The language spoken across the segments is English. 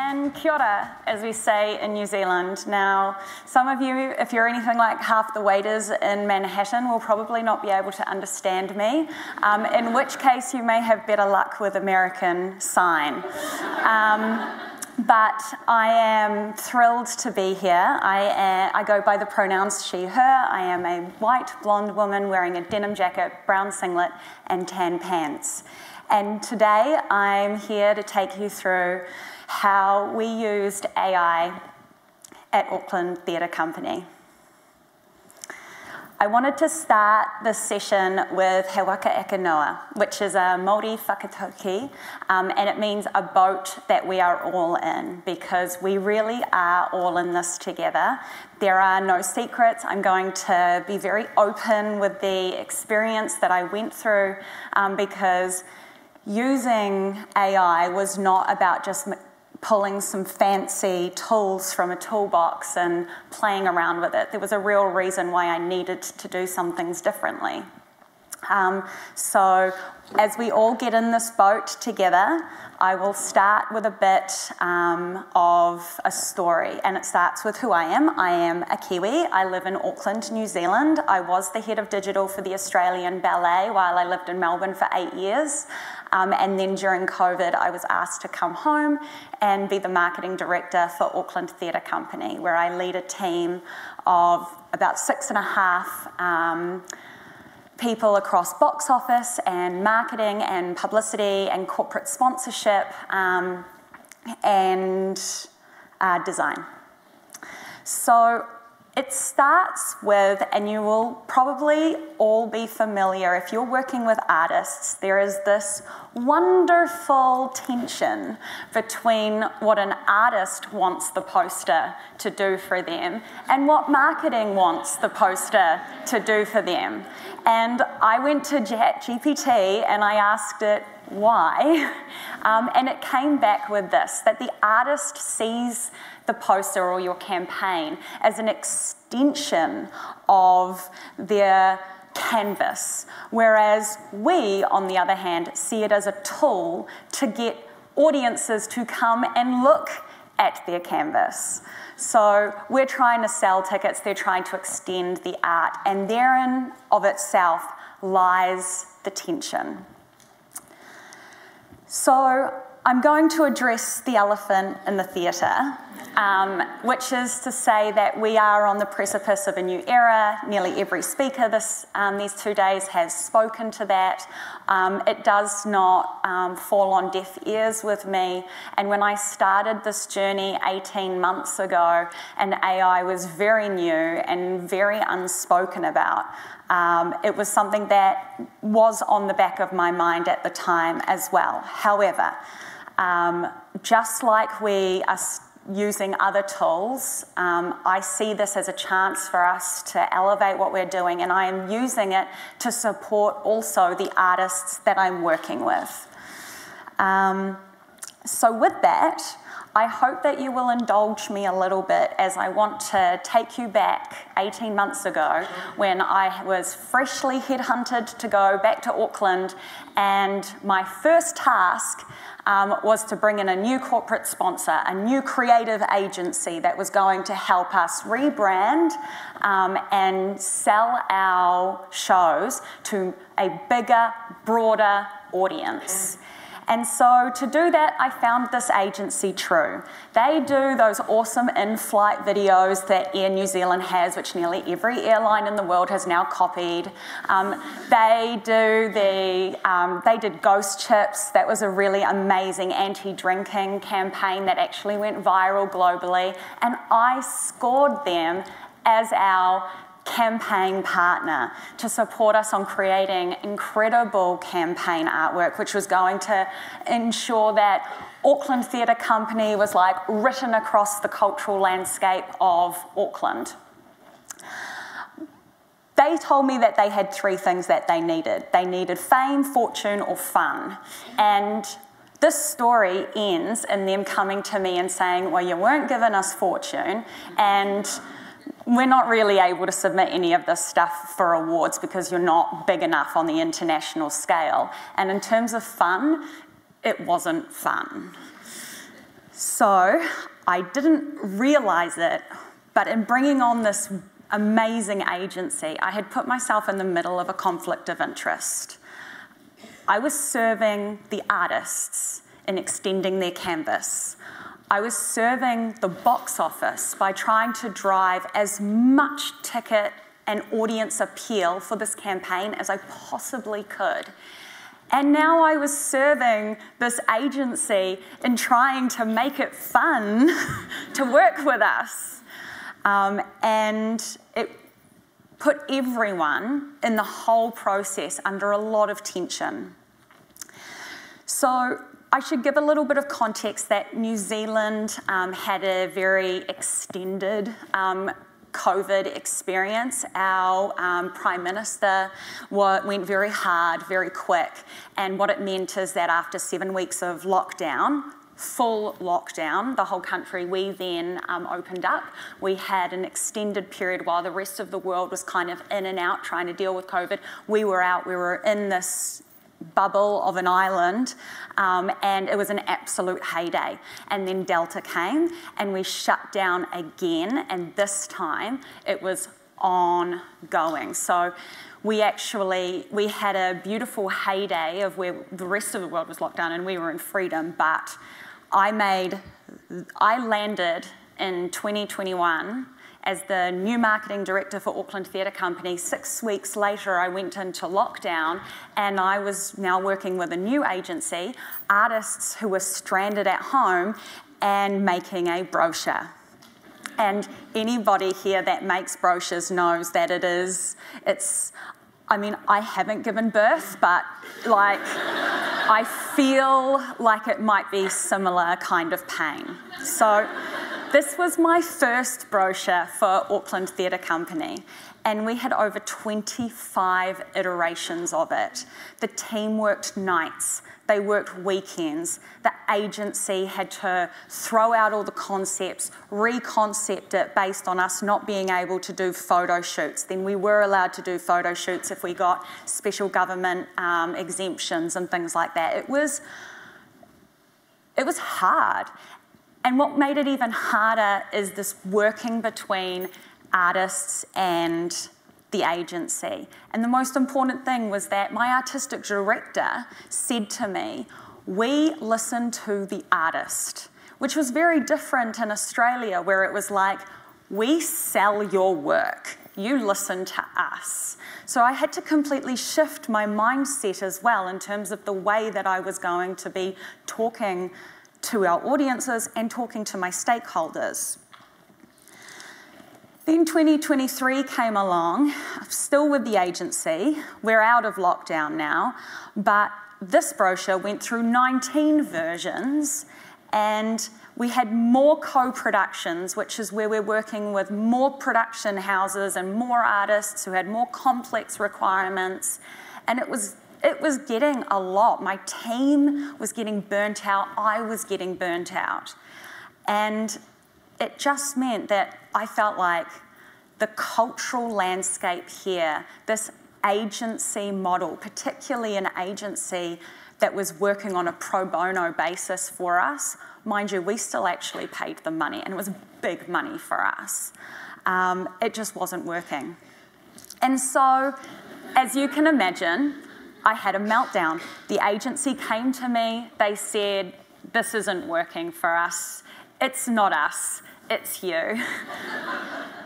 and kia ora, as we say in New Zealand. Now, some of you, if you're anything like half the waiters in Manhattan, will probably not be able to understand me, in which case you may have better luck with American Sign. But I am thrilled to be here. I go by the pronouns she, her. I am a white, blonde woman wearing a denim jacket, brown singlet, and tan pants. And today I'm here to take you through how we used AI at Auckland Theatre Company. I wanted to start this session with He Waka Eke Noa, which is a Māori whakatauki, and it means a boat that we are all in, because we really are all in this together. There are no secrets. I'm going to be very open with the experience that I went through, because using AI was not about just pulling some fancy tools from a toolbox and playing around with it. There was a real reason why I needed to do some things differently. So as we all get in this boat together, I will start with a bit of a story, and it starts with who I am. I am a Kiwi. I live in Auckland, New Zealand. I was the head of digital for the Australian Ballet while I lived in Melbourne for 8 years. And then during COVID, I was asked to come home and be the marketing director for Auckland Theatre Company, where I lead a team of about 6.5 people across box office and marketing and publicity and corporate sponsorship and design. So it starts with, and you will probably all be familiar, if you're working with artists, there is this wonderful tension between what an artist wants the poster to do for them and what marketing wants the poster to do for them. And I went to ChatGPT and I asked it why, and it came back with this, that the artist sees the poster or your campaign as an extension of their canvas, whereas we, on the other hand, see it as a tool to get audiences to come and look at their canvas. So we're trying to sell tickets, they're trying to extend the art, and therein of itself lies the tension. So I'm going to address the elephant in the theatre, which is to say that we are on the precipice of a new era. Nearly every speaker these 2 days has spoken to that. It does not fall on deaf ears with me. And when I started this journey 18 months ago, and AI was very new and very unspoken about, it was something that was on the back of my mind at the time as well. However, just like we are using other tools, I see this as a chance for us to elevate what we're doing, and I am using it to support also the artists that I'm working with. So with that, I hope that you will indulge me a little bit as I want to take you back 18 months ago when I was freshly headhunted to go back to Auckland, and my first task was to bring in a new corporate sponsor, a new creative agency that was going to help us rebrand and sell our shows to a bigger, broader audience. And so to do that, I found this agency, True. They do those awesome in-flight videos that Air New Zealand has, which nearly every airline in the world has now copied. They did Ghost Chips. That was a really amazing anti-drinking campaign that actually went viral globally. And I scored them as our campaign partner to support us on creating incredible campaign artwork, which was going to ensure that Auckland Theatre Company was like written across the cultural landscape of Auckland. They told me that they had 3 things that they needed. They needed fame, fortune, or fun. And this story ends in them coming to me and saying, well, you weren't giving us fortune, and we're not really able to submit any of this stuff for awards because you're not big enough on the international scale. And in terms of fun, it wasn't fun. So I didn't realise it, but in bringing on this amazing agency, I had put myself in the middle of a conflict of interest. I was serving the artists in extending their canvas. I was serving the box office by trying to drive as much ticket and audience appeal for this campaign as I possibly could. And now I was serving this agency in trying to make it fun to work with us. And it put everyone in the whole process under a lot of tension. So I should give a little bit of context that New Zealand had a very extended COVID experience. Our Prime Minister went very hard, very quick, and what it meant is that after 7 weeks of lockdown, full lockdown, the whole country, we then opened up. We had an extended period while the rest of the world was kind of in and out trying to deal with COVID. We were out, we were in this bubble of an island, and it was an absolute heyday. And then Delta came and we shut down again, and this time it was ongoing. So we had a beautiful heyday of where the rest of the world was locked down and we were in freedom, but I landed in 2021 as the new marketing director for Auckland Theatre Company. 6 weeks later, I went into lockdown, and I was now working with a new agency, artists who were stranded at home, and making a brochure. And anybody here that makes brochures knows that I mean, I haven't given birth, but like, I feel like it might be similar kind of pain. So this was my first brochure for Auckland Theatre Company, and we had over 25 iterations of it. The team worked nights, they worked weekends. The agency had to throw out all the concepts, reconcept it based on us not being able to do photo shoots. Then we were allowed to do photo shoots if we got special government exemptions and things like that. It was hard. And what made it even harder is this working between artists and the agency. And the most important thing was that my artistic director said to me, we listen to the artist, which was very different in Australia, where it was like, we sell your work, you listen to us. So I had to completely shift my mindset as well in terms of the way that I was going to be talking to our audiences and talking to my stakeholders. Then 2023 came along, still with the agency. We're out of lockdown now, but this brochure went through 19 versions, and we had more co-productions, which is where we're working with more production houses and more artists who had more complex requirements, and it was getting a lot. My team was getting burnt out, I was getting burnt out. And it just meant that I felt like the cultural landscape here, this agency model, particularly an agency that was working on a pro bono basis for us, mind you, we still actually paid them money, and it was big money for us. It just wasn't working. And so, as you can imagine, I had a meltdown. The agency came to me, they said, this isn't working for us. It's not us, it's you.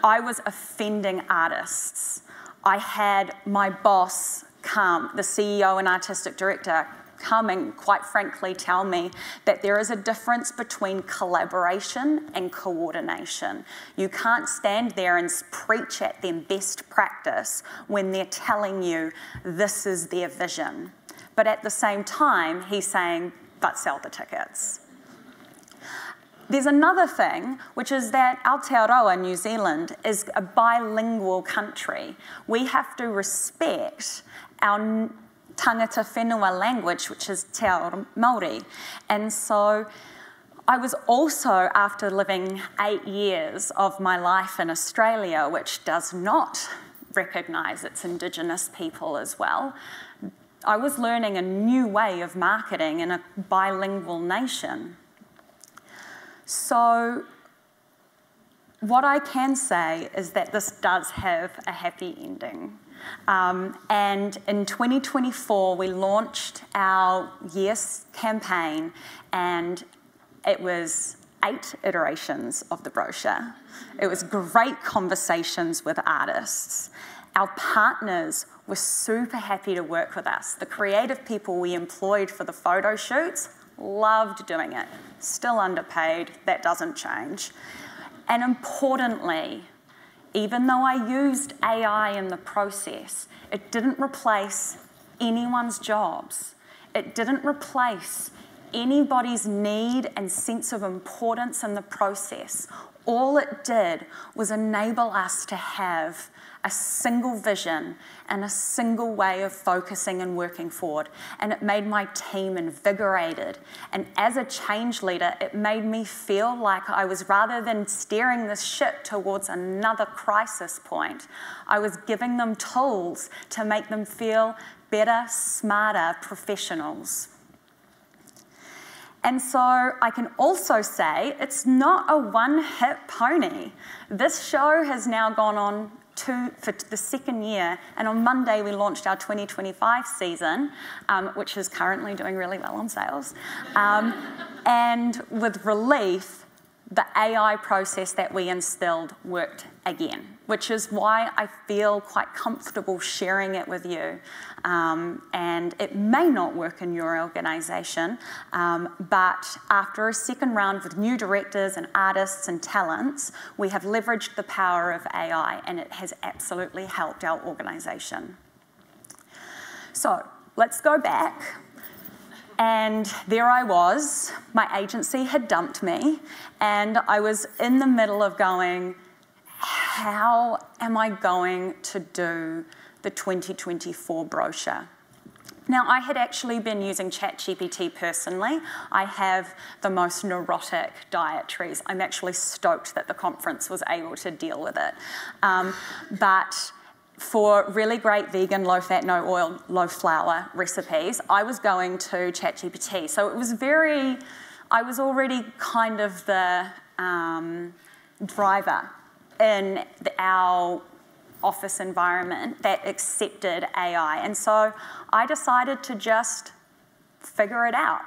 I was offending artists. I had my boss come, the CEO and artistic director, come and quite frankly tell me that there is a difference between collaboration and coordination. You can't stand there and preach at them best practice when they're telling you this is their vision. But at the same time, he's saying, but sell the tickets. There's another thing, which is that Aotearoa, New Zealand, is a bilingual country. We have to respect our tangata whenua language, which is Te Ao Māori. And so I was also, after living 8 years of my life in Australia, which does not recognise its Indigenous people as well, I was learning a new way of marketing in a bilingual nation. So what I can say is that this does have a happy ending. And in 2024, we launched our year's campaign, and it was 8 iterations of the brochure. It was great conversations with artists. Our partners were super happy to work with us. The creative people we employed for the photo shoots loved doing it. Still underpaid, that doesn't change. And importantly, even though I used AI in the process, it didn't replace anyone's jobs. It didn't replace anybody's need and sense of importance in the process. All it did was enable us to have a single vision and a single way of focusing and working forward. And it made my team invigorated. And as a change leader, it made me feel like I was, rather than steering this ship towards another crisis point, I was giving them tools to make them feel better, smarter professionals. And so I can also say it's not a one-hit pony. This show has now gone on for the second year, and on Monday we launched our 2025 season, which is currently doing really well on sales. And with relief, the AI process that we instilled worked again, which is why I feel quite comfortable sharing it with you. And it may not work in your organisation, but after a second round with new directors and artists and talents, we have leveraged the power of AI, and it has absolutely helped our organisation. So let's go back. And there I was, my agency had dumped me, and I was in the middle of going, how am I going to do the 2024 brochure? Now, I had actually been using ChatGPT personally. I have the most neurotic dietaries. I'm actually stoked that the conference was able to deal with it. But for really great vegan, low-fat, no-oil, low-flour recipes, I was going to ChatGPT. So it was I was already kind of the driver in our office environment that accepted AI. And so I decided to just figure it out.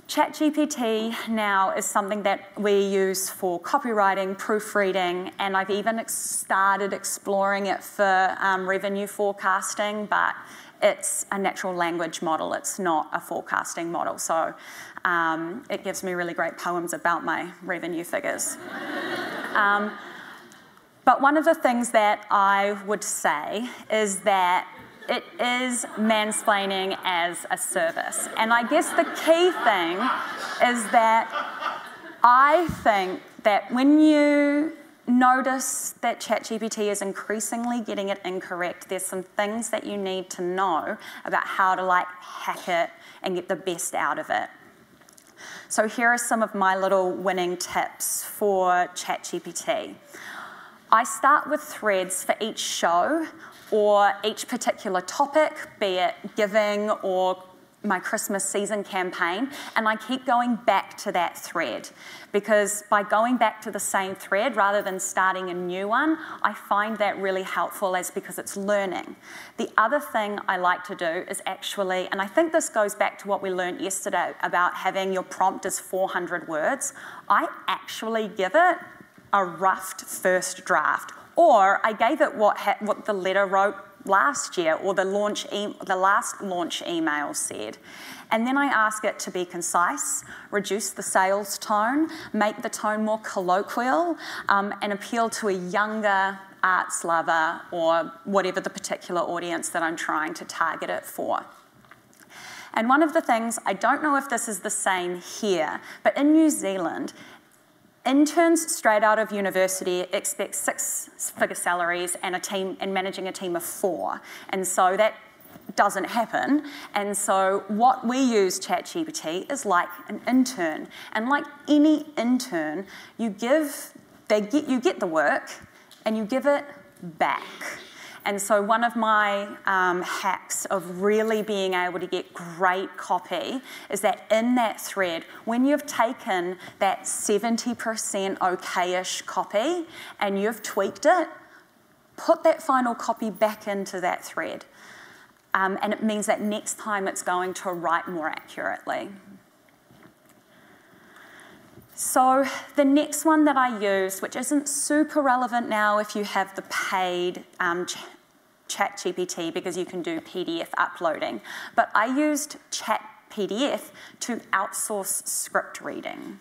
ChatGPT now is something that we use for copywriting, proofreading, and I've even started exploring it for revenue forecasting, but it's a natural language model. It's not a forecasting model. So it gives me really great poems about my revenue figures. But one of the things that I would say is that it is mansplaining as a service. And I guess the key thing is that I think that when you notice that ChatGPT is increasingly getting it incorrect, there's some things that you need to know about how to hack it and get the best out of it. So here are some of my little winning tips for ChatGPT. I start with threads for each show or each particular topic, be it giving or my Christmas season campaign, and I keep going back to that thread, because by going back to the same thread rather than starting a new one, I find that really helpful because it's learning. The other thing I like to do is actually, and I think this goes back to what we learned yesterday about having your prompt as 400 words, I actually give it a rough first draft, or I gave it what the letter wrote last year, or the last launch email said. And then I ask it to be concise, reduce the sales tone, make the tone more colloquial, and appeal to a younger arts lover or whatever the particular audience that I'm trying to target it for. And one of the things, I don't know if this is the same here, but in New Zealand, interns straight out of university expect 6-figure salaries and managing a team of 4. And so that doesn't happen. And so what we use ChatGPT is like an intern. And like any intern, you get the work and you give it back. And so one of my hacks of really being able to get great copy is that in that thread, when you've taken that 70% okay-ish copy and you've tweaked it, put that final copy back into that thread. And it means that next time it's going to write more accurately. So the next one that I used, which isn't super relevant now if you have the paid ChatGPT because you can do PDF uploading, but I used ChatPDF to outsource script reading.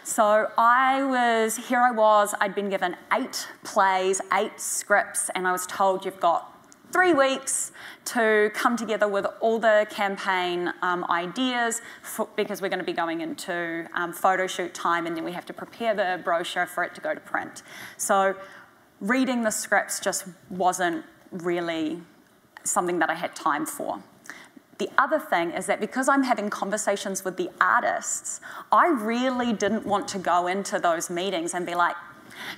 So I'd been given 8 plays, 8 scripts, and I was told you've got 3 weeks to come together with all the campaign ideas because we're going to be going into photo shoot time, and then we have to prepare the brochure for it to go to print. So reading the scripts just wasn't really something that I had time for. The other thing is that because I'm having conversations with the artists, I really didn't want to go into those meetings and be like,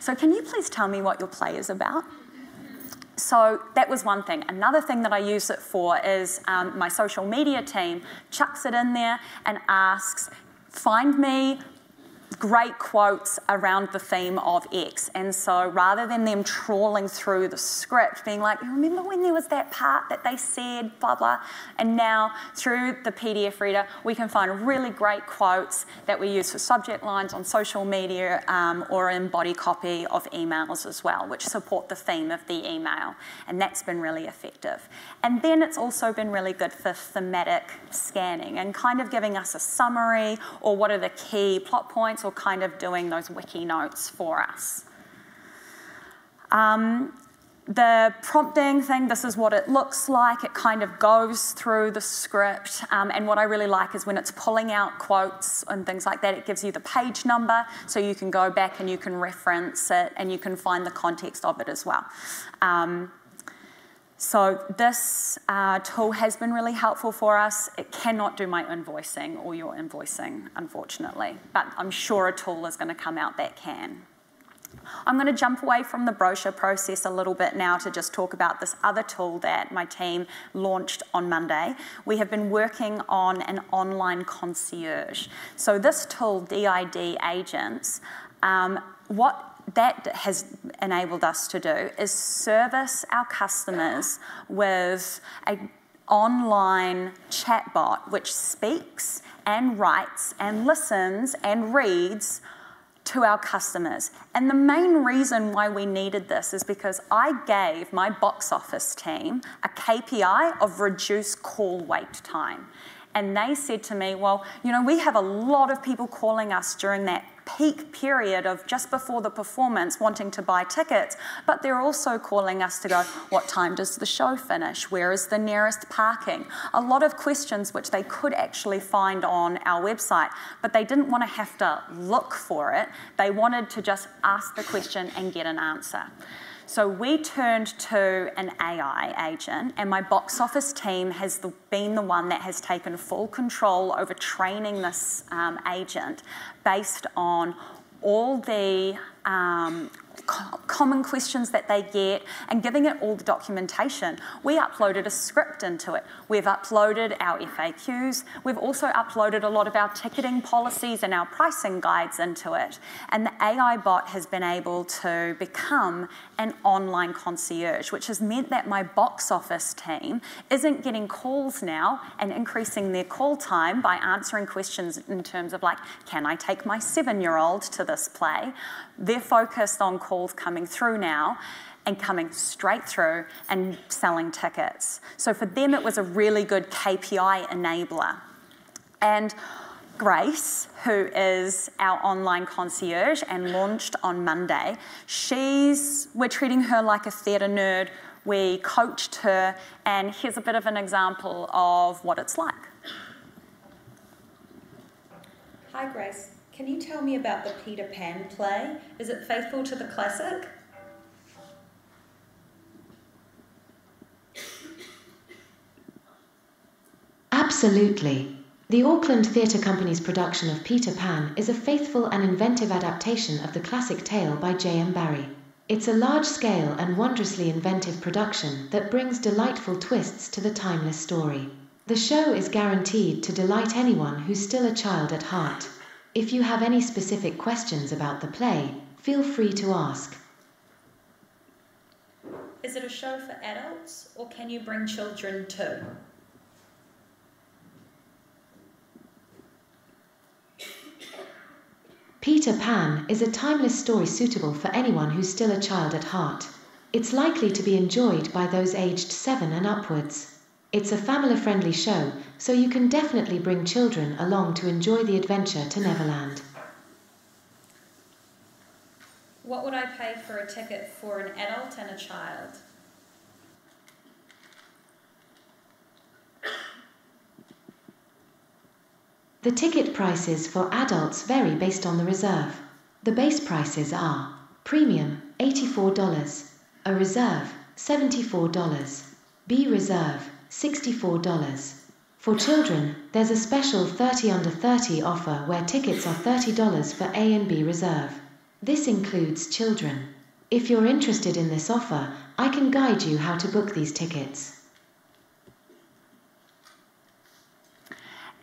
so can you please tell me what your play is about? So that was one thing. Another thing that I use it for is my social media team chucks it in there and asks, find me great quotes around the theme of X. And so rather than them trawling through the script, being like, remember when there was that part that they said, blah, blah. And now through the PDF reader, we can find really great quotes that we use for subject lines on social media or in body copy of emails as well, which support the theme of the email. And that's been really effective. And then it's also been really good for thematic scanning and kind of giving us a summary or what are the key plot points, or kind of doing those wiki notes for us. The prompting thing, this is what it looks like. It kind of goes through the script. And what I really like is when it's pulling out quotes and things like that, it gives you the page number, so you can go back and you can reference it and you can find the context of it as well. So this tool has been really helpful for us. It cannot do my invoicing or your invoicing, unfortunately, but I'm sure a tool is going to come out that can. I'm going to jump away from the brochure process a little bit now to just talk about this other tool that my team launched on Monday. We have been working on an online concierge. So this tool, DID Agents, what that has enabled us to do is service our customers with an online chatbot which speaks and writes and listens and reads to our customers. And the main reason why we needed this is because I gave my box office team a KPI of reduced call wait time. And they said to me, well, you know, we have a lot of people calling us during that peak period of just before the performance wanting to buy tickets, but they're also calling us to go, what time does the show finish? Where is the nearest parking? A lot of questions which they could actually find on our website, but they didn't want to have to look for it. They wanted to just ask the question and get an answer. So we turned to an AI agent, and my box office team has been the one that has taken full control over training this agent based on all the common questions that they get and giving it all the documentation. We uploaded a script into it. We've uploaded our FAQs. We've also uploaded a lot of our ticketing policies and our pricing guides into it. And the AI bot has been able to become an online concierge, which has meant that my box office team isn't getting calls now and increasing their call time by answering questions in terms of like, can I take my 7-year-old to this play? They're focused on calls coming through now and coming straight through and selling tickets. So for them, it was a really good KPI enabler. And Grace, who is our online concierge and launched on Monday, we're treating her like a theatre nerd. We coached her, and here's a bit of an example of what it's like. Hi, Grace. Can you tell me about the Peter Pan play? Is it faithful to the classic? Absolutely. The Auckland Theatre Company's production of Peter Pan is a faithful and inventive adaptation of the classic tale by J.M. Barrie. It's a large-scale and wondrously inventive production that brings delightful twists to the timeless story. The show is guaranteed to delight anyone who's still a child at heart. If you have any specific questions about the play, feel free to ask. Is it a show for adults, or can you bring children too? Peter Pan is a timeless story suitable for anyone who's still a child at heart. It's likely to be enjoyed by those aged 7 and upwards. It's a family-friendly show, so you can definitely bring children along to enjoy the adventure to Neverland. What would I pay for a ticket for an adult and a child? The ticket prices for adults vary based on the reserve. The base prices are Premium, $84, a Reserve, $74, B Reserve, $64. For children, there's a special 30 under 30 offer where tickets are $30 for A and B Reserve. This includes children. If you're interested in this offer, I can guide you how to book these tickets.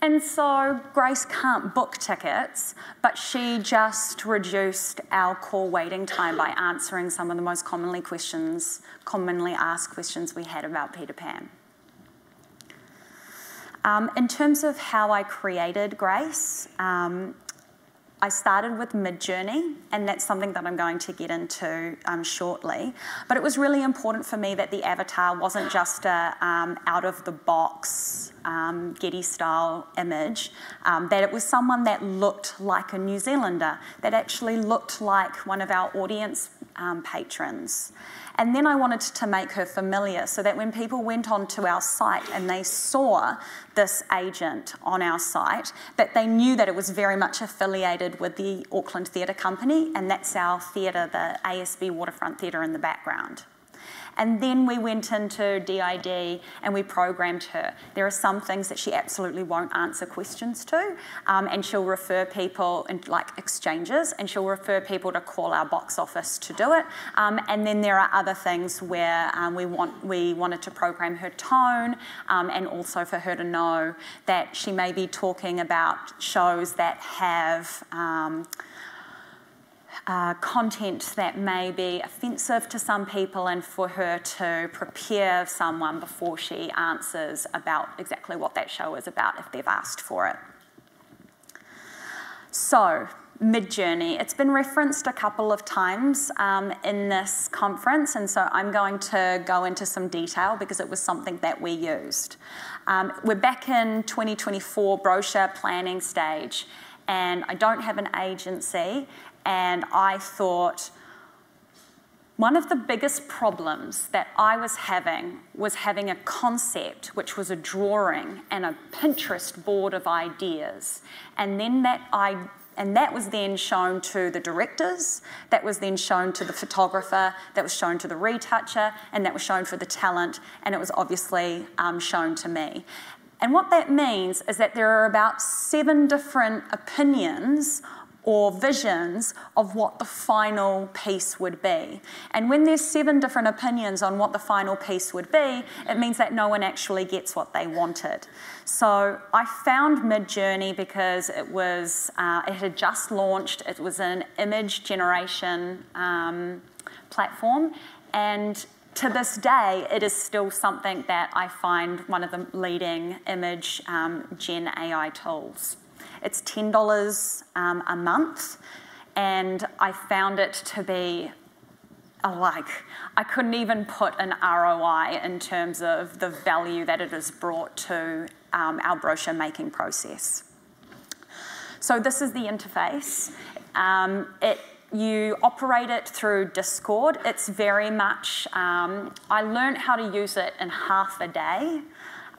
And so Grace can't book tickets, but she just reduced our call waiting time by answering some of the most commonly asked questions we had about Peter Pan. In terms of how I created Grace, I started with Midjourney, and that's something that I'm going to get into shortly. But it was really important for me that the avatar wasn't just a out-of-the-box Getty-style image, that it was someone that looked like a New Zealander, that actually looked like one of our audience patrons. And then I wanted to make her familiar so that when people went onto our site and they saw this agent on our site, that they knew that it was very much affiliated with the Auckland Theatre Company, and that's our theatre, the ASB Waterfront Theatre in the background. And then we went into DID and we programmed her. There are some things that she absolutely won't answer questions to, and she'll refer people in like exchanges, and she'll refer people to call our box office to do it. And then there are other things where we wanted to program her tone, and also for her to know that she may be talking about shows that have content that may be offensive to some people, and for her to prepare someone before she answers about exactly what that show is about if they've asked for it. So, Midjourney. It's been referenced a couple of times in this conference, and so I'm going to go into some detail because it was something that we used. We're back in 2024 brochure planning stage, and I don't have an agency, and I thought one of the biggest problems that I was having a concept, which was a drawing and a Pinterest board of ideas, and then that was then shown to the directors, that was then shown to the photographer, that was shown to the retoucher, and that was shown for the talent, and it was obviously shown to me. And what that means is that there are about 7 different opinions or visions of what the final piece would be. And when there's 7 different opinions on what the final piece would be, it means that no one actually gets what they wanted. So I found Midjourney because it had just launched. It was an image generation platform, and to this day, it is still something that I find one of the leading image gen AI tools. It's $10 a month, and I found it to be I couldn't even put an ROI in terms of the value that it has brought to our brochure making process. So this is the interface. You operate it through Discord. It's very much, I learned how to use it in half a day,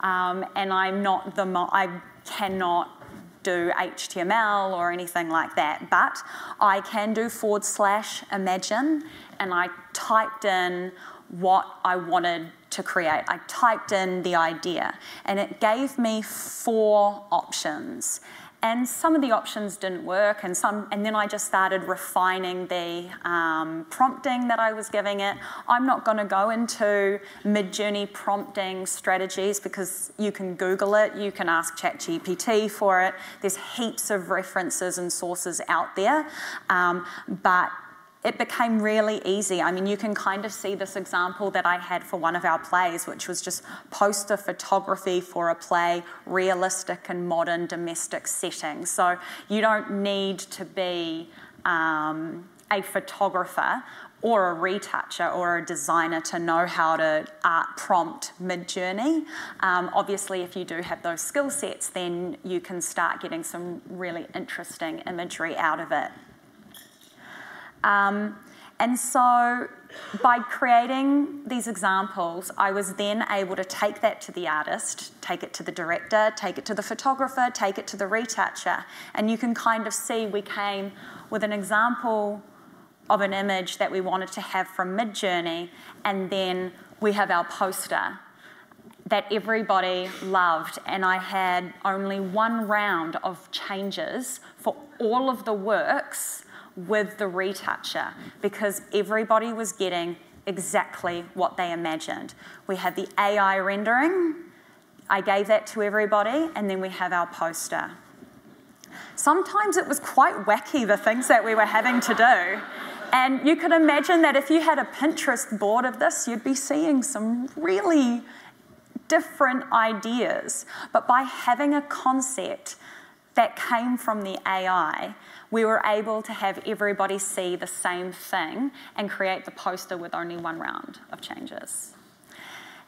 and I cannot do HTML or anything like that, but I can do /imagine, and I typed in what I wanted to create. I typed in the idea, and it gave me 4 options. And some of the options didn't work, and then I just started refining the prompting that I was giving it. I'm not going to go into Midjourney prompting strategies because you can Google it, you can ask ChatGPT for it. There's heaps of references and sources out there, but it became really easy. I mean, you can kind of see this example that I had for one of our plays, which was just poster photography for a play, realistic and modern domestic setting. So you don't need to be a photographer or a retoucher or a designer to know how to art prompt Midjourney. Obviously, if you do have those skill sets, then you can start getting some really interesting imagery out of it. And so by creating these examples, I was then able to take that to the artist, take it to the director, take it to the photographer, take it to the retoucher. And you can kind of see we came with an example of an image that we wanted to have from Midjourney, and then we have our poster that everybody loved, and I had only one round of changes for all of the works with the retoucher because everybody was getting exactly what they imagined. We had the AI rendering, I gave that to everybody, and then we have our poster. Sometimes it was quite wacky, the things that we were having to do. And you could imagine that if you had a Pinterest board of this, you'd be seeing some really different ideas. But by having a concept that came from the AI, we were able to have everybody see the same thing and create the poster with only one round of changes.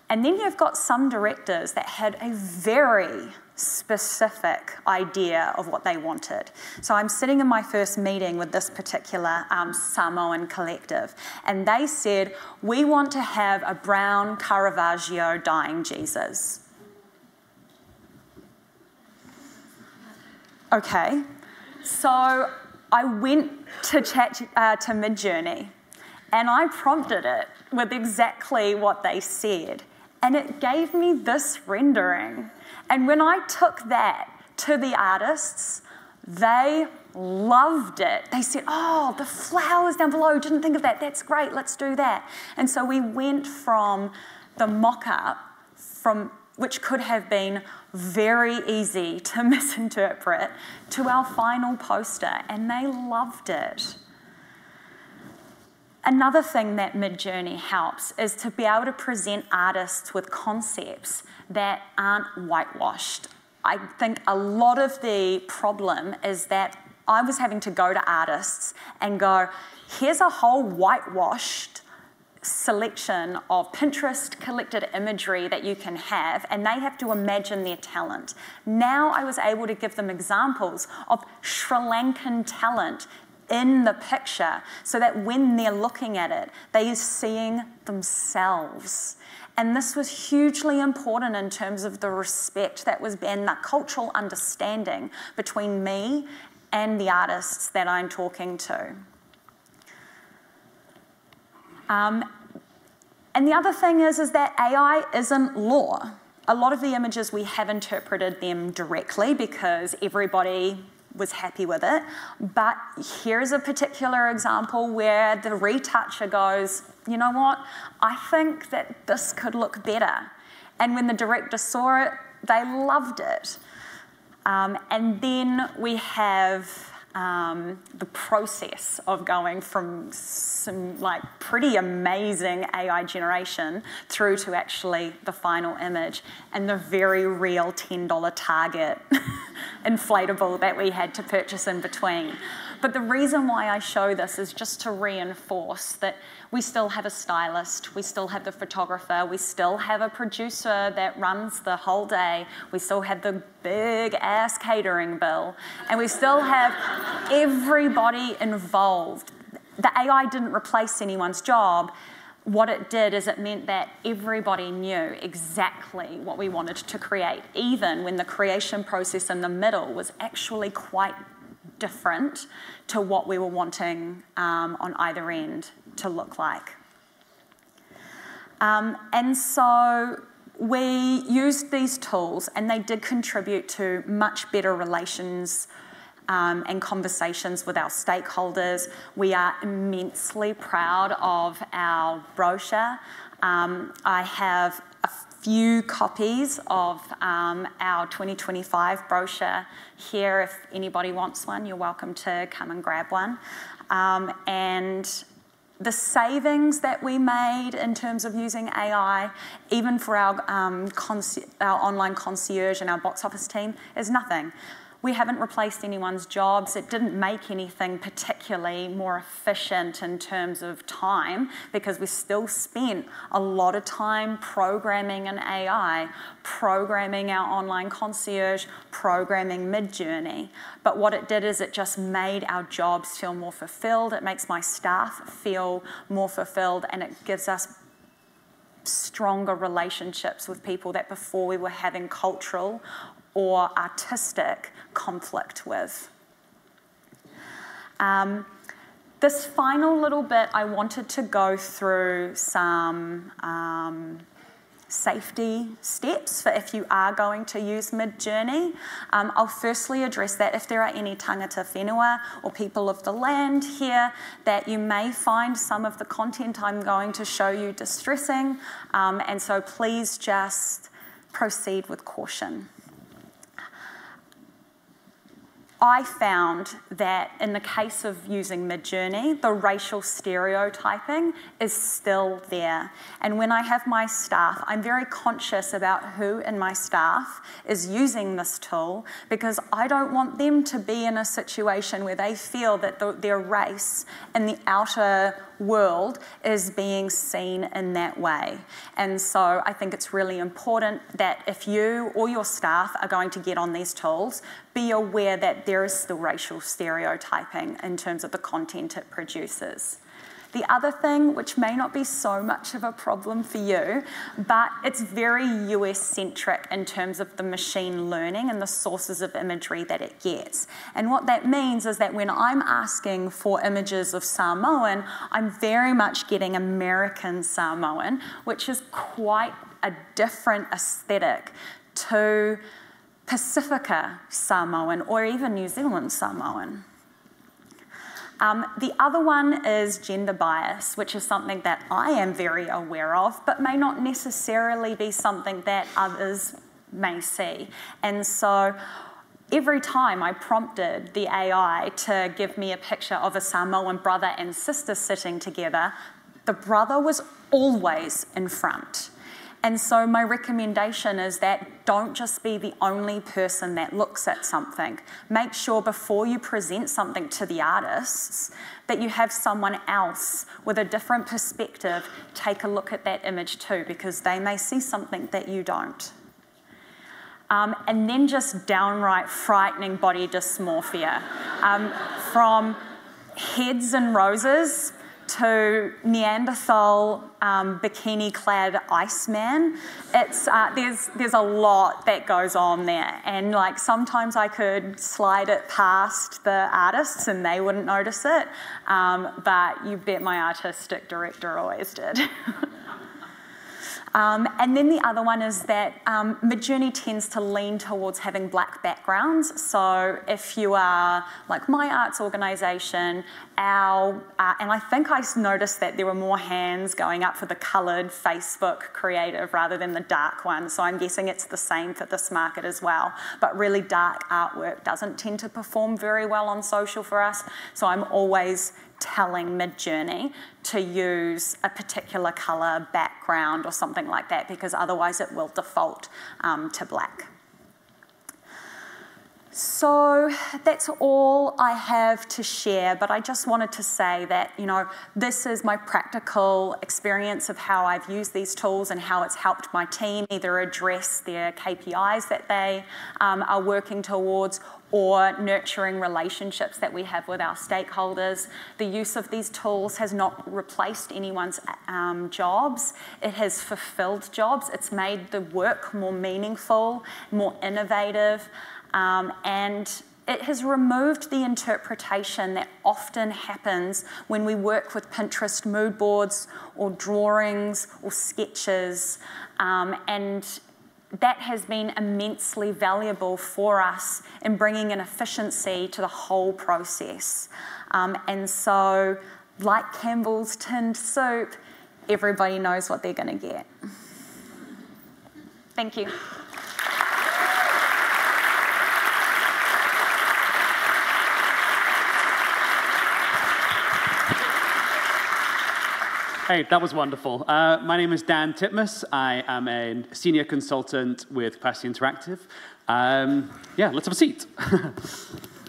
And then you've got some directors that had a very specific idea of what they wanted. So I'm sitting in my first meeting with this particular Samoan collective, and they said, we want to have a brown Caravaggio dying Jesus. Okay, so I went to Midjourney and I prompted it with exactly what they said, and it gave me this rendering. And when I took that to the artists, they loved it. They said, oh, the flowers down below, didn't think of that, that's great, let's do that. And so we went from the mock-up, which could have been very easy to misinterpret, to our final poster, and they loved it. Another thing that Midjourney helps is to be able to present artists with concepts that aren't whitewashed. I think a lot of the problem is that I was having to go to artists and go, here's a whole whitewashed selection of Pinterest collected imagery that you can have, and they have to imagine their talent. Now I was able to give them examples of Sri Lankan talent in the picture so that when they're looking at it, they are seeing themselves. And this was hugely important in terms of the respect that was, and that cultural understanding between me and the artists that I'm talking to. And the other thing is that AI isn't law. A lot of the images, we have interpreted them directly because everybody was happy with it. But here's a particular example where the retoucher goes, you know what, I think that this could look better. And when the director saw it, they loved it. And then we have the process of going from some like pretty amazing AI generation through to actually the final image and the very real $10 Target inflatable that we had to purchase in between. But the reason why I show this is just to reinforce that we still have a stylist, we still have the photographer, we still have a producer that runs the whole day, we still have the big ass catering bill, and we still have everybody involved. The AI didn't replace anyone's job. What it did is it meant that everybody knew exactly what we wanted to create, even when the creation process in the middle was actually quite different to what we were wanting on either end to look like. And so we used these tools and they did contribute to much better relations and conversations with our stakeholders. We are immensely proud of our brochure. I have a few copies of our 2025 brochure here. If anybody wants one, you're welcome to come and grab one. And the savings that we made in terms of using AI, even for our online concierge and our box office team, is nothing. We haven't replaced anyone's jobs. It didn't make anything particularly more efficient in terms of time, because we still spent a lot of time programming an AI, programming our online concierge, programming Midjourney. But what it did is it just made our jobs feel more fulfilled. It makes my staff feel more fulfilled, and it gives us stronger relationships with people that before we were having cultural or artistic conflict with. This final little bit, I wanted to go through some safety steps for if you are going to use Midjourney. I'll firstly address that if there are any tangata whenua or people of the land here, that you may find some of the content I'm going to show you distressing, and so please just proceed with caution. I found that in the case of using Midjourney, the racial stereotyping is still there. And when I have my staff, I'm very conscious about who in my staff is using this tool, because I don't want them to be in a situation where they feel that their race in the outer world is being seen in that way. And so I think it's really important that if you or your staff are going to get on these tools, be aware that there is still racial stereotyping in terms of the content it produces. The other thing, which may not be so much of a problem for you, but it's very US-centric in terms of the machine learning and the sources of imagery that it gets. And what that means is that when I'm asking for images of Samoan, I'm very much getting American Samoan, which is quite a different aesthetic to Pacifica Samoan or even New Zealand Samoan. The other one is gender bias, which is something that I am very aware of, but may not necessarily be something that others may see. And so every time I prompted the AI to give me a picture of a Samoan brother and sister sitting together, the brother was always in front. And so my recommendation is that don't just be the only person that looks at something. Make sure before you present something to the artists that you have someone else with a different perspective take a look at that image too, because they may see something that you don't. And then just downright frightening body dysmorphia. From heads and roses to Neanderthal bikini-clad Iceman. It's there's a lot that goes on there, and like sometimes I could slide it past the artists and they wouldn't notice it, but you bet my artistic director always did. And then the other one is that Midjourney tends to lean towards having black backgrounds. So if you are like my arts organisation, and I think I noticed that there were more hands going up for the coloured Facebook creative rather than the dark one. So I'm guessing it's the same for this market as well. But really dark artwork doesn't tend to perform very well on social for us. So I'm always telling Midjourney to use a particular colour background or something like that, because otherwise it will default to black. So that's all I have to share, but I just wanted to say that, you know, this is my practical experience of how I've used these tools and how it's helped my team either address their KPIs that they are working towards, or nurturing relationships that we have with our stakeholders. The use of these tools has not replaced anyone's jobs. It has fulfilled jobs. It's made the work more meaningful, more innovative, and it has removed the interpretation that often happens when we work with Pinterest mood boards or drawings or sketches, and that has been immensely valuable for us in bringing an efficiency to the whole process. And so, like Campbell's tinned soup, everybody knows what they're going to get. Thank you. Hey, that was wonderful. My name is Dan Titmus. I am a senior consultant with Capacity Interactive. Yeah, let's have a seat.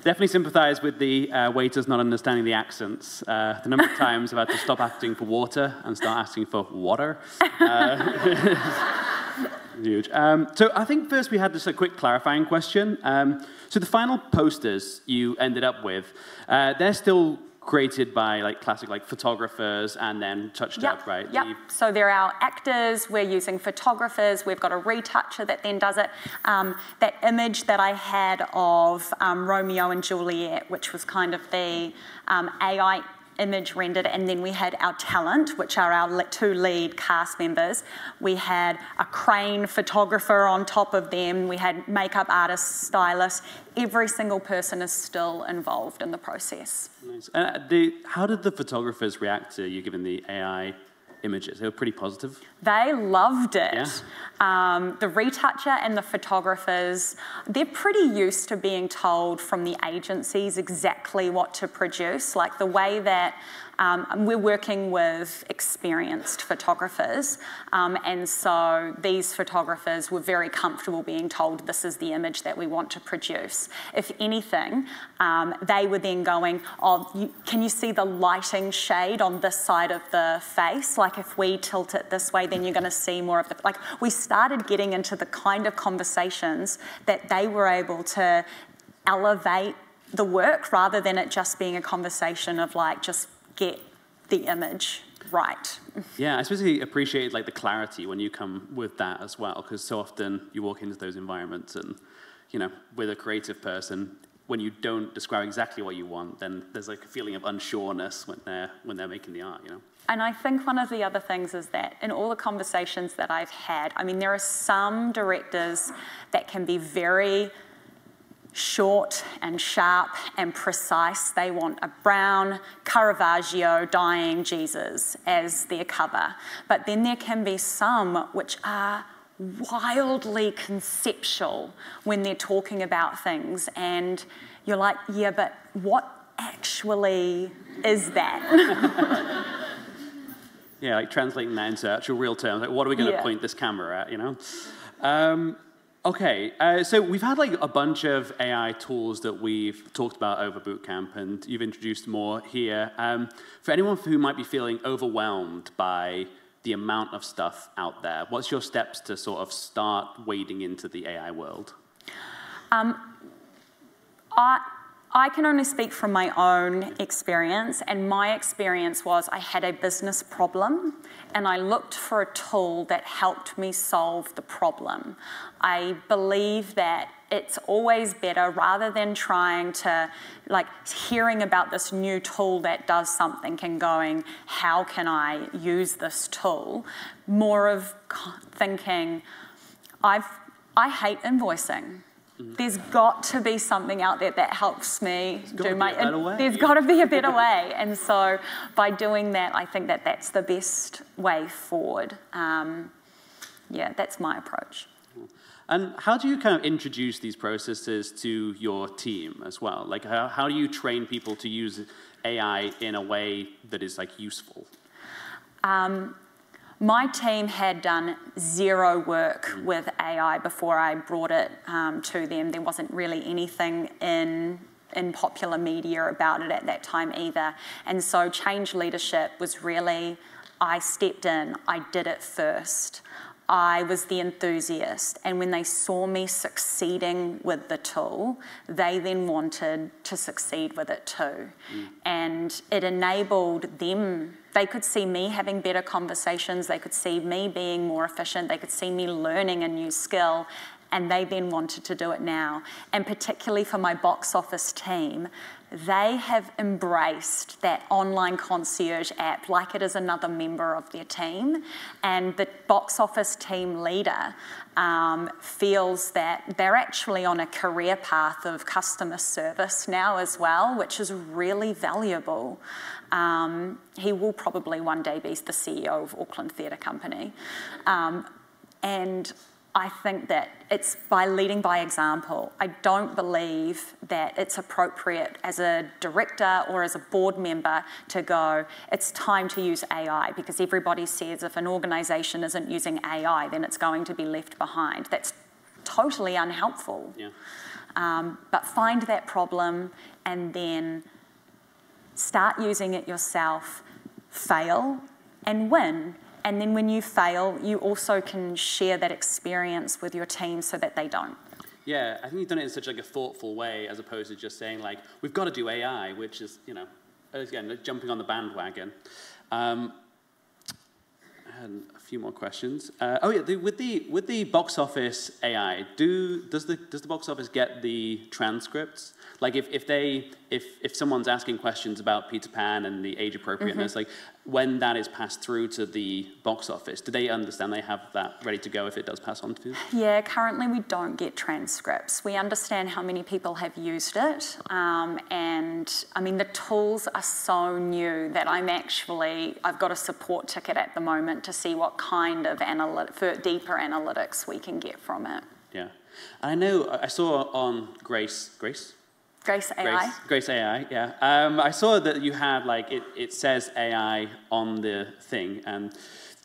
Definitely sympathize with the waiters not understanding the accents. The number of times I've had to stop asking for water and start asking for water. Huge. So I think first we had just a quick clarifying question. So the final posters you ended up with, they're still created by classic photographers and then touched up, right? Yep. So they're our actors. We're using photographers. We've got a retoucher that then does it. That image that I had of Romeo and Juliet, which was kind of the AI image rendered, and then we had our talent, which are our two lead cast members. We had a crane photographer on top of them. We had makeup artists, stylists. Every single person is still involved in the process. Nice. How did the photographers react to you giving the AI images? They were pretty positive. They loved it. Yeah. The retoucher and the photographers, they're pretty used to being told from the agencies exactly what to produce. Like the way that we're working with experienced photographers, and so these photographers were very comfortable being told this is the image that we want to produce. If anything, they were then going, oh, can you see the lighting shade on this side of the face? Like if we tilt it this way, then you're going to see more of the, we started getting into the kind of conversations that they were able to elevate the work rather than it just being a conversation of just get the image right. Yeah, I especially appreciate the clarity when you come with that as well, because so often you walk into those environments and, with a creative person, when you don't describe exactly what you want, then there's a feeling of unsureness when they're making the art, And I think one of the other things is that in all the conversations that I've had, there are some directors that can be very short and sharp and precise. They want a brown Caravaggio dying Jesus as their cover. But then there can be some which are wildly conceptual when they're talking about things. And you're like, yeah, but what actually is that? Yeah, translating that into actual real terms. What are we going to point this camera at, Okay, so we've had a bunch of AI tools that we've talked about over bootcamp, and you've introduced more here. For anyone who might be feeling overwhelmed by the amount of stuff out there, what's your steps to sort of start wading into the AI world? I can only speak from my own experience, and my experience was I had a business problem and I looked for a tool that helped me solve the problem. I believe that it's always better, rather than trying to, hearing about this new tool that does something and going, how can I use this tool? More of thinking, I hate invoicing. There's got to be something out there that helps me do my... There's got to be a better way. And so by doing that, I think that that's the best way forward. Yeah, that's my approach. And how do you kind of introduce these processes to your team as well? How do you train people to use AI in a way that is useful? My team had done zero work with AI before I brought it to them. There wasn't really anything in popular media about it at that time either. And so change leadership was really, I stepped in, I did it first. I was the enthusiast, and when they saw me succeeding with the tool, they then wanted to succeed with it too. And it enabled them, they could see me having better conversations, they could see me being more efficient, they could see me learning a new skill, and they then wanted to do it now. And particularly for my box office team, they have embraced that online concierge app like it is another member of their team. And the box office team leader feels that they're actually on a career path of customer service now as well, which is really valuable. He will probably one day be the CEO of Auckland Theatre Company. And I think that it's by leading by example. I don't believe that it's appropriate as a director or as a board member to go, it's time to use AI, because everybody says if an organisation isn't using AI, then it's going to be left behind. That's totally unhelpful. Yeah. But find that problem and then start using it yourself, fail and win. And then when you fail, you also can share that experience with your team so that they don't. Yeah, I think you've done it in such like a thoughtful way, as opposed to just saying like, we've got to do AI, which is, you know, again, jumping on the bandwagon. I had a few more questions. Oh yeah, with the box office AI, does the box office get the transcripts? Like if someone's asking questions about Peter Pan and the age appropriateness, like when that is passed through to the box office, do they understand they have that ready to go if it does pass on to you? Yeah, currently we don't get transcripts. We understand how many people have used it, and I mean the tools are so new that I've got a support ticket at the moment to see what kind of deeper analytics we can get from it. Yeah, and I know I saw on Grace AI. Grace AI, yeah. I saw that you had, like, it says AI on the thing. And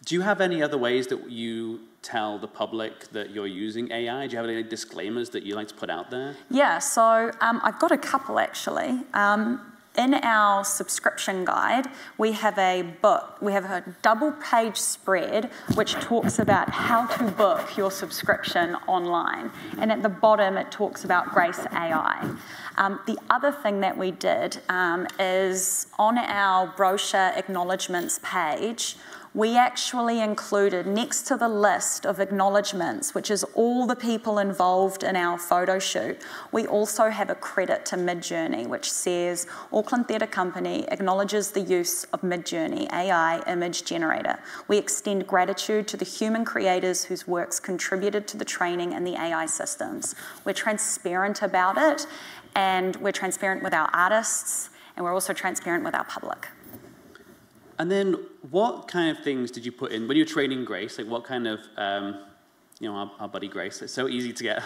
do you have any other ways that you tell the public that you're using AI? Do you have any disclaimers that you like to put out there? Yeah, so I've got a couple, actually. In our subscription guide, we have a double-page spread which talks about how to book your subscription online. And at the bottom, it talks about Grace AI. The other thing that we did is on our brochure acknowledgements page, we actually included next to the list of acknowledgements, which is all the people involved in our photo shoot, we also have a credit to Midjourney, which says Auckland Theatre Company acknowledges the use of Midjourney AI image generator. We extend gratitude to the human creators whose works contributed to the training and the AI systems. We're transparent about it, and we're transparent with our artists, and we're also transparent with our public. And then what kind of things did you put in when you were training Grace? Like what kind of, you know, our buddy Grace, it's so easy to get.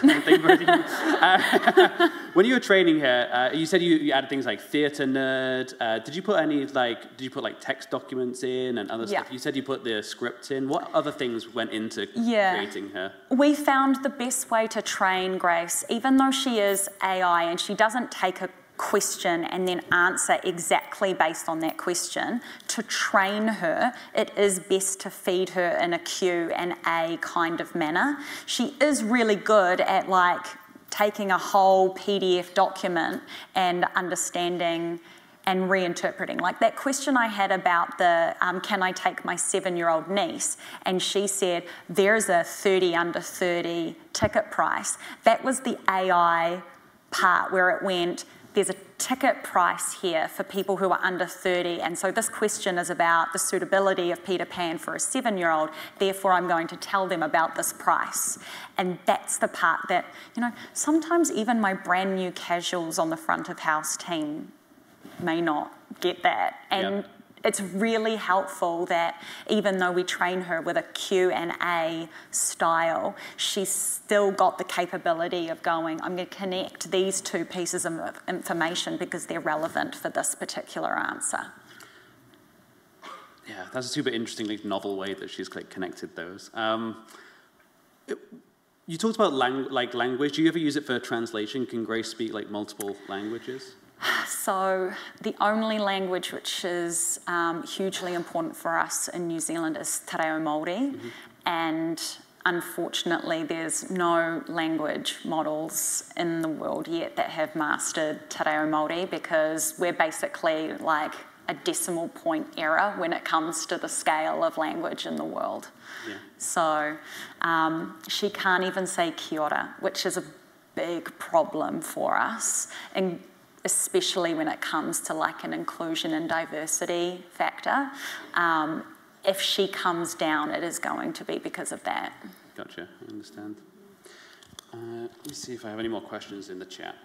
When you were training her, you said you added things like theatre nerd. Did you put any like text documents in and other stuff? You said you put the script in. What other things went into creating her? We found the best way to train Grace, even though she is AI and she doesn't take a question and then answer exactly based on that question, to train her, it is best to feed her in a Q&A kind of manner. She is really good at like taking a whole PDF document and understanding and reinterpreting. Like that question I had about the, can I take my 7-year-old niece? And she said, there's a 30 under 30 ticket price. That was the AI part where it went, there's a ticket price here for people who are under 30, and so this question is about the suitability of Peter Pan for a 7-year-old, therefore I'm going to tell them about this price. And that's the part that, you know, sometimes even my brand new casuals on the front of house team may not get that. And it's really helpful that even though we train her with a Q&A style, she's still got the capability of going, I'm going to connect these two pieces of information because they're relevant for this particular answer. Yeah, that's a super interesting, like, novel way that she's connected those. You talked about language. Do you ever use it for translation? Can Grace speak like multiple languages? So the only language which is hugely important for us in New Zealand is Te Reo Māori, and unfortunately there's no language models in the world yet that have mastered Te Reo Māori, because we're basically like a decimal point error when it comes to the scale of language in the world. Yeah. So she can't even say kia ora, which is a big problem for us, and especially when it comes to like an inclusion and diversity factor. If she comes down, it is going to be because of that. Gotcha, I understand. Let me see if I have any more questions in the chat.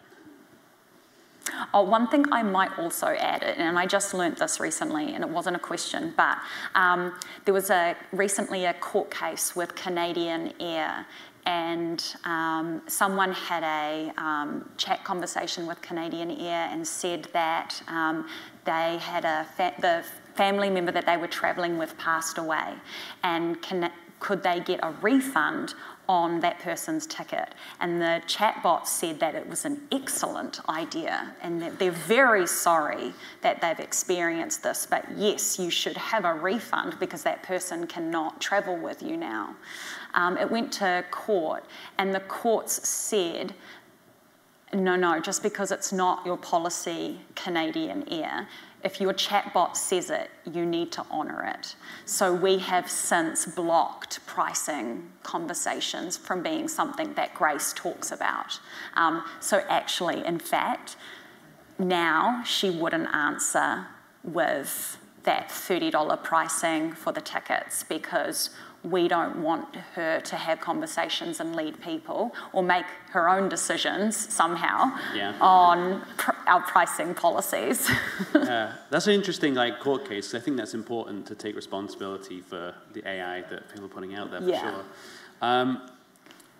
Oh, one thing I might also add, and I just learnt this recently, and it wasn't a question, but there was recently a court case with Canadian Air, and someone had a chat conversation with Canadian Air and said that they had the family member that they were travelling with passed away, and could they get a refund on that person's ticket? And the chatbot said that it was an excellent idea and that they're very sorry that they've experienced this, but yes, you should have a refund because that person cannot travel with you now. It went to court, and the courts said, no, just because it's not your policy, Canadian Air, if your chatbot says it, you need to honour it. So we have since blocked pricing conversations from being something that Grace talks about. So actually, in fact, now she wouldn't answer with that $30 pricing for the tickets because we don't want her to have conversations and lead people or make her own decisions somehow on our pricing policies. Yeah, that's an interesting court case. I think that's important to take responsibility for the AI that people are putting out there for sure.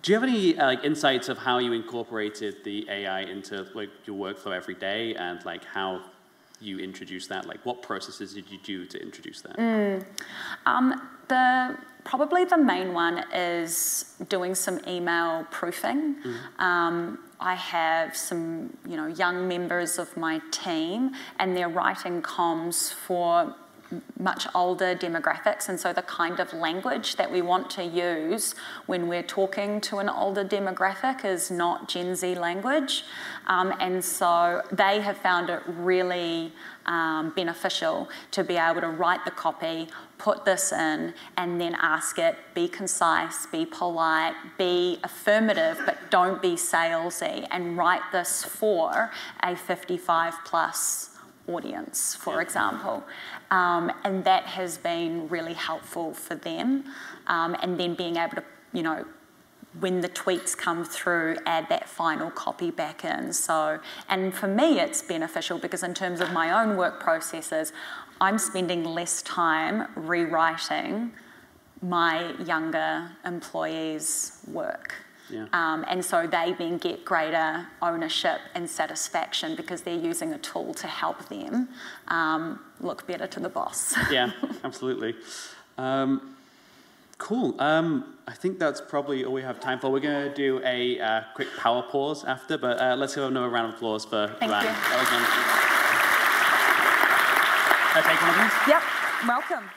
Do you have any insights of how you incorporated the AI into your workflow every day and how you introduce that? What processes did you do to introduce that? Probably the main one is doing some email proofing. I have some, young members of my team, and they're writing comms for much older demographics, and so the kind of language that we want to use when we're talking to an older demographic is not Gen Z language, and so they have found it really beneficial to be able to write the copy, put this in, and then ask it, be concise, be polite, be affirmative, but don't be salesy, and write this for a 55 plus audience, for example. And that has been really helpful for them. And then being able to, when the tweets come through, add that final copy back in. So, and for me, it's beneficial because in terms of my own work processes, I'm spending less time rewriting my younger employees' work. And so they then get greater ownership and satisfaction because they're using a tool to help them look better to the boss. Yeah, absolutely. Cool. I think that's probably all we have time for. We're going to do a quick power pause after, but let's have another round of applause for Joanna. That was wonderful. Can I take one of these? Yep, welcome.